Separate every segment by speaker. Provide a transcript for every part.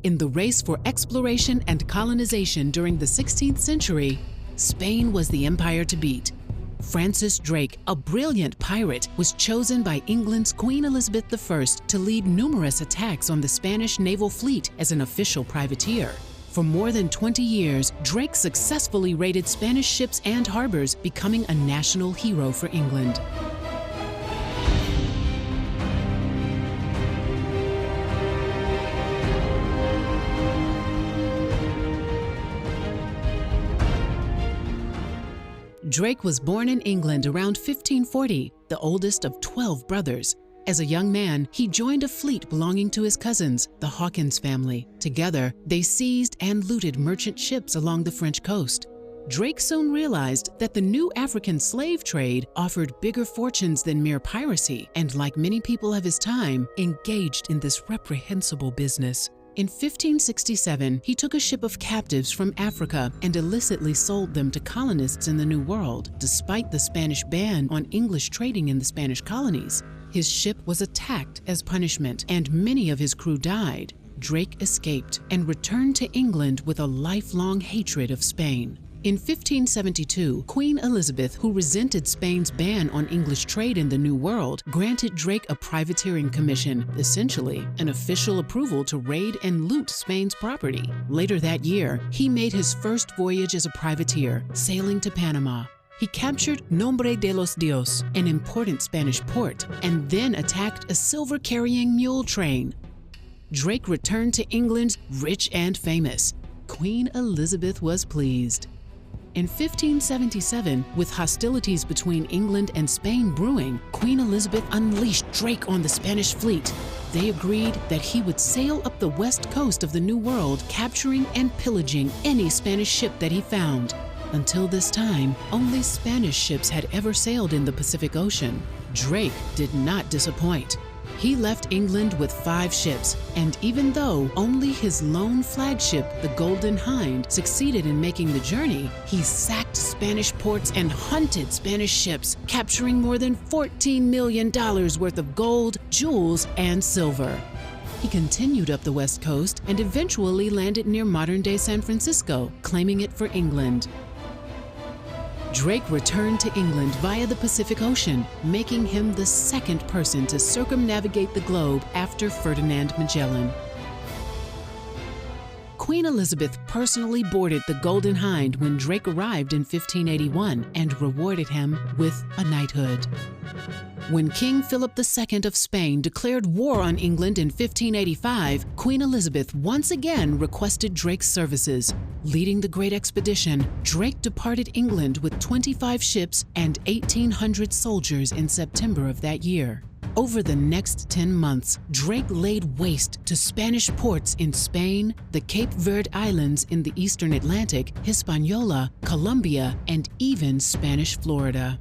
Speaker 1: In the race for exploration and colonization during the 16th century, Spain was the empire to beat. Francis Drake, a brilliant pirate, was chosen by England's Queen Elizabeth I to lead numerous attacks on the Spanish naval fleet as an official privateer. For more than 20 years, Drake successfully raided Spanish ships and harbors, becoming a national hero for England. Drake was born in England around 1540, the oldest of 12 brothers. As a young man, he joined a fleet belonging to his cousins, the Hawkins family. Together, they seized and looted merchant ships along the French coast. Drake soon realized that the new African slave trade offered bigger fortunes than mere piracy, and like many people of his time, engaged in this reprehensible business. In 1567, he took a ship of captives from Africa and illicitly sold them to colonists in the New World, despite the Spanish ban on English trading in the Spanish colonies. His ship was attacked as punishment, and many of his crew died. Drake escaped and returned to England with a lifelong hatred of Spain. In 1572, Queen Elizabeth, who resented Spain's ban on English trade in the New World, granted Drake a privateering commission, essentially an official approval to raid and loot Spain's property. Later that year, he made his first voyage as a privateer, sailing to Panama. He captured Nombre de los Dios, an important Spanish port, and then attacked a silver-carrying mule train. Drake returned to England rich and famous. Queen Elizabeth was pleased. In 1577, with hostilities between England and Spain brewing, Queen Elizabeth unleashed Drake on the Spanish fleet. They agreed that he would sail up the west coast of the New World, capturing and pillaging any Spanish ship that he found. Until this time, only Spanish ships had ever sailed in the Pacific Ocean. Drake did not disappoint. He left England with 5 ships, and even though only his lone flagship, the Golden Hind, succeeded in making the journey, he sacked Spanish ports and hunted Spanish ships, capturing more than $14 million worth of gold, jewels, and silver. He continued up the west coast and eventually landed near modern-day San Francisco, claiming it for England. Drake returned to England via the Pacific Ocean, making him the second person to circumnavigate the globe after Ferdinand Magellan. Queen Elizabeth personally boarded the Golden Hind when Drake arrived in 1581 and rewarded him with a knighthood. When King Philip II of Spain declared war on England in 1585, Queen Elizabeth once again requested Drake's services. Leading the Great Expedition, Drake departed England with 25 ships and 1,800 soldiers in September of that year. Over the next 10 months, Drake laid waste to Spanish ports in Spain, the Cape Verde Islands in the eastern Atlantic, Hispaniola, Colombia, and even Spanish Florida.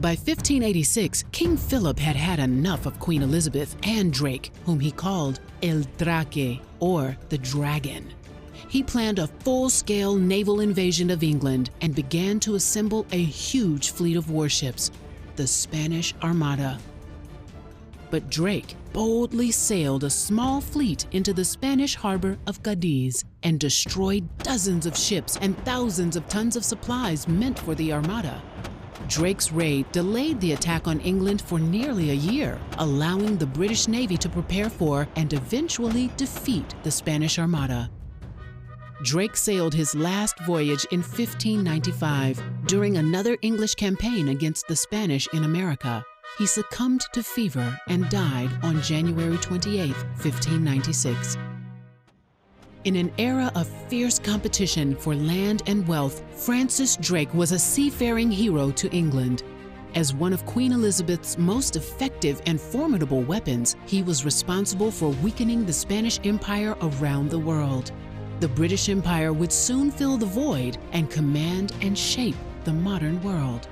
Speaker 1: By 1586, King Philip had had enough of Queen Elizabeth and Drake, whom he called El Drake, or the Dragon. He planned a full-scale naval invasion of England and began to assemble a huge fleet of warships, the Spanish Armada. But Drake boldly sailed a small fleet into the Spanish harbor of Cadiz and destroyed dozens of ships and thousands of tons of supplies meant for the Armada. Drake's raid delayed the attack on England for nearly a year, allowing the British Navy to prepare for and eventually defeat the Spanish Armada. Drake sailed his last voyage in 1595 during another English campaign against the Spanish in America. He succumbed to fever and died on January 28, 1596. In an era of fierce competition for land and wealth, Francis Drake was a seafaring hero to England. As one of Queen Elizabeth's most effective and formidable weapons, he was responsible for weakening the Spanish Empire around the world. The British Empire would soon fill the void and command and shape the modern world.